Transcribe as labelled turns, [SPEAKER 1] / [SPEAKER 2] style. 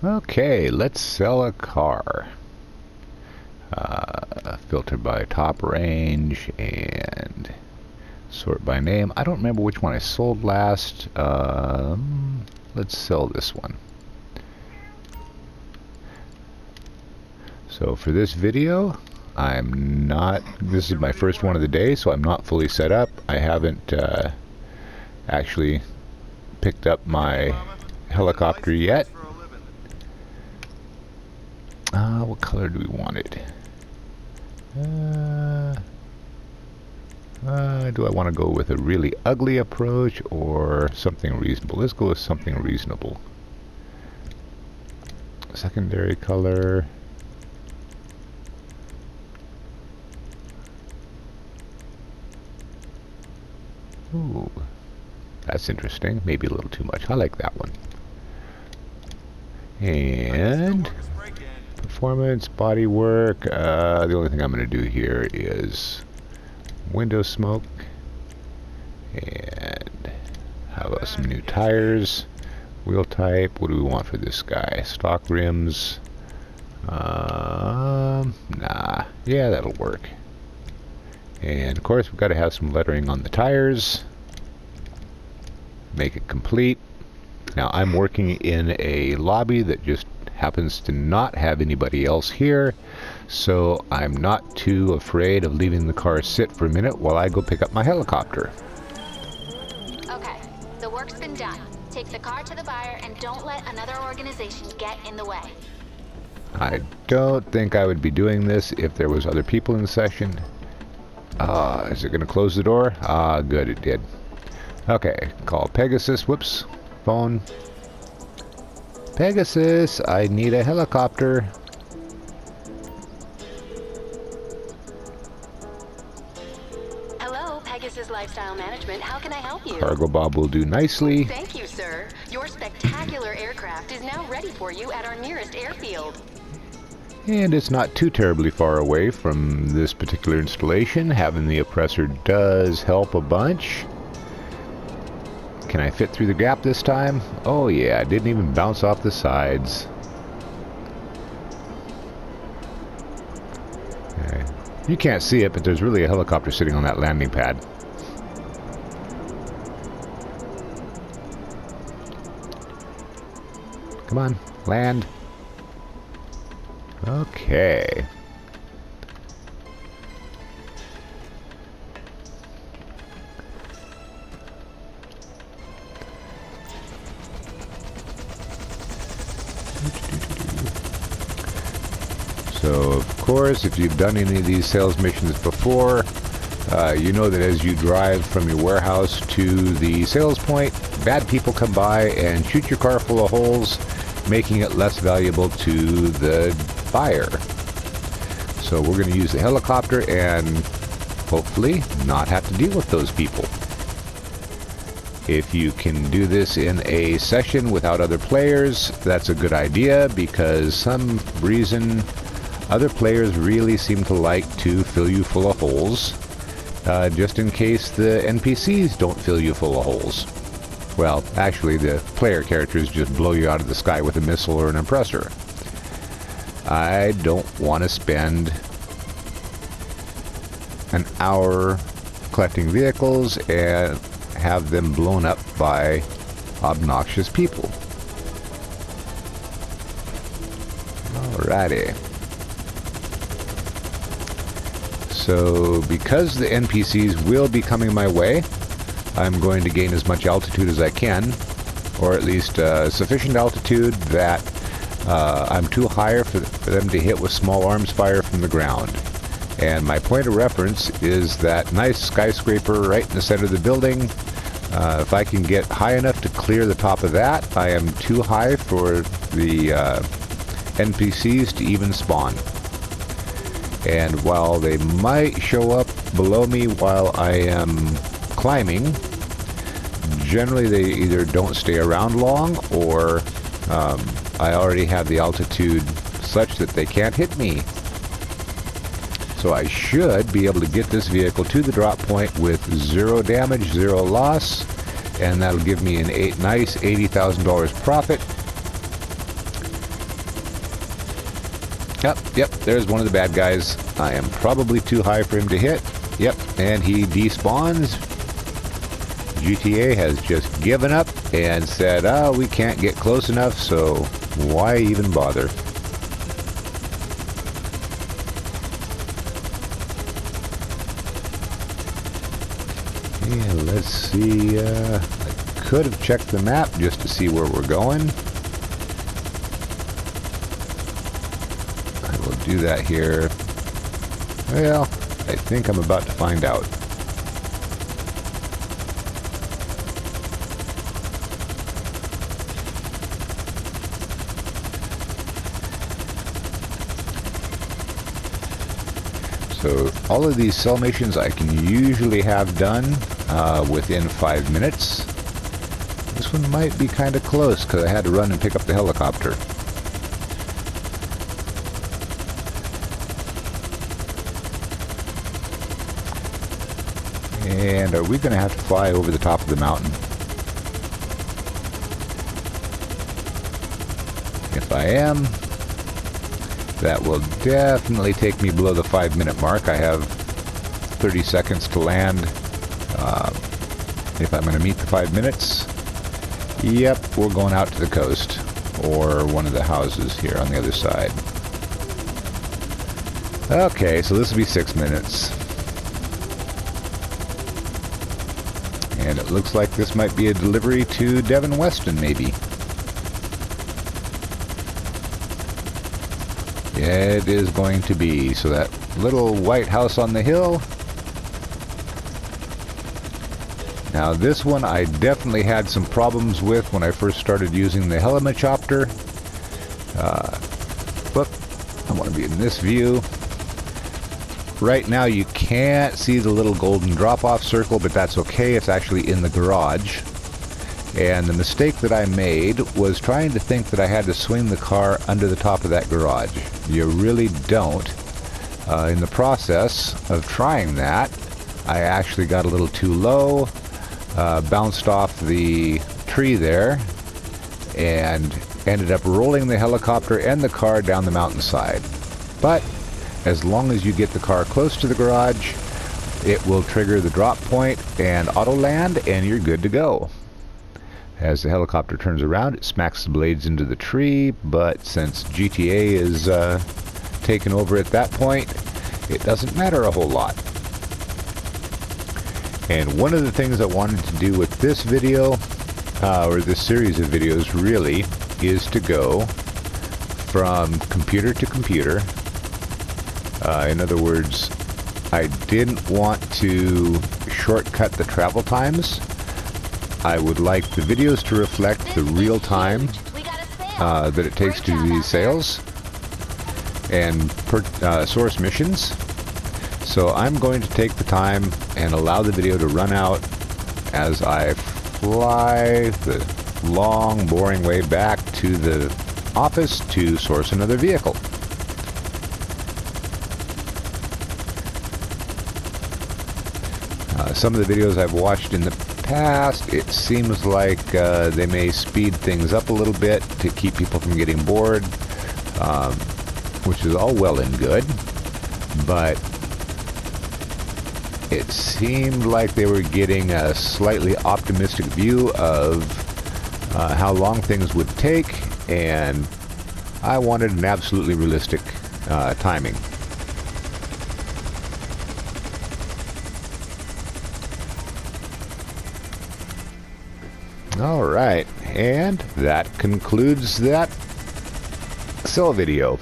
[SPEAKER 1] Okay, let's sell a car. Filter by top range and sort by name. I don't remember which one I sold last. Let's sell this one. So for this video, this is my first one of the day, so I'm not fully set up. I haven't actually picked up my helicopter yet. What color do we want it? Do I want to go with a really ugly approach or something reasonable? Let's go with something reasonable. Secondary color. Ooh, that's interesting. Maybe a little too much. I like that one. And performance, body work. The only thing I'm going to do here is window smoke. And how about some new tires? Wheel type. What do we want for this guy? Stock rims. Nah. Yeah, that'll work. And of course, we've got to have some lettering on the tires. Make it complete. Now, I'm working in a lobby that just happens to not have anybody else here, so I'm not too afraid of leaving the car sit for a minute while I go pick up my helicopter.
[SPEAKER 2] Okay, the work's been done. Take the car to the buyer and don't let another organization get in the way.
[SPEAKER 1] I don't think I would be doing this if there was other people in the session. Is it going to close the door? Good, it did. Okay, call Pegasus. Whoops. Phone. Pegasus, I need a helicopter.
[SPEAKER 2] Hello, Pegasus Lifestyle Management. How can I help you?
[SPEAKER 1] Cargo Bob will do nicely.
[SPEAKER 2] Thank you, sir. Your spectacular aircraft is now ready for you at our nearest airfield.
[SPEAKER 1] And it's not too terribly far away from this particular installation. Having the oppressor does help a bunch. Can I fit through the gap this time? Oh yeah, it didn't even bounce off the sides. Okay. You can't see it, but there's really a helicopter sitting on that landing pad. Come on, land. Okay. So, of course, if you've done any of these sales missions before, you know that as you drive from your warehouse to the sales point, bad people come by and shoot your car full of holes, making it less valuable to the buyer. So we're going to use the helicopter and hopefully not have to deal with those people. If you can do this in a session without other players, that's a good idea, because some reason other players really seem to like to fill you full of holes, just in case the NPCs don't fill you full of holes. Well, actually, the player characters just blow you out of the sky with a missile or an oppressor. I don't want to spend an hour collecting vehicles and have them blown up by obnoxious people. Alrighty. So, because the NPCs will be coming my way, I'm going to gain as much altitude as I can, or at least sufficient altitude that I'm too high for them to hit with small arms fire from the ground. And my point of reference is that nice skyscraper right in the center of the building. If I can get high enough to clear the top of that, I am too high for the NPCs to even spawn. And while they might show up below me while I am climbing, generally they either don't stay around long, or I already have the altitude such that they can't hit me. So I should be able to get this vehicle to the drop point with 0 damage, 0 loss, and that'll give me a nice $80,000 profit. Yep, there's one of the bad guys. I am probably too high for him to hit. Yep, and he despawns. GTA has just given up and said, oh, we can't get close enough, so why even bother? Yeah, let's see. I could have checked the map just to see where we're going. I will do that here. Well, I think I'm about to find out. So all of these cell missions I can usually have done within 5 minutes. This one might be kind of close because I had to run and pick up the helicopter. And are we going to have to fly over the top of the mountain? If I am, that will definitely take me below the 5-minute mark. I have 30 seconds to land. If I'm going to meet the 5 minutes, yep, we're going out to the coast or one of the houses here on the other side. Okay, so this will be 6 minutes. And it looks like this might be a delivery to Devon Weston, maybe. Yeah, it is going to be. So that little white house on the hill. Now this one I definitely had some problems with when I first started using the helicopter. But I want to be in this view. Right now you can't see the little golden drop-off circle, but that's okay. It's actually in the garage. And the mistake that I made was trying to think that I had to swing the car under the top of that garage. You really don't. In the process of trying that, I actually got a little too low, bounced off the tree there, and ended up rolling the helicopter and the car down the mountainside. But as long as you get the car close to the garage, it will trigger the drop point and auto land, and you're good to go. As the helicopter turns around, it smacks the blades into the tree, but since GTA is taken over at that point, it doesn't matter a whole lot. And one of the things I wanted to do with this video, or this series of videos really, is to go from computer to computer. In other words, I didn't want to shortcut the travel times. I would like the videos to reflect the real time that it takes to do these sales and source missions. So I'm going to take the time and allow the video to run out as I fly the long, boring way back to the office to source another vehicle. Some of the videos I've watched in the past, it seems like they may speed things up a little bit to keep people from getting bored, which is all well and good, but it seemed like they were getting a slightly optimistic view of how long things would take, and I wanted an absolutely realistic timing. All right, and that concludes that cell video.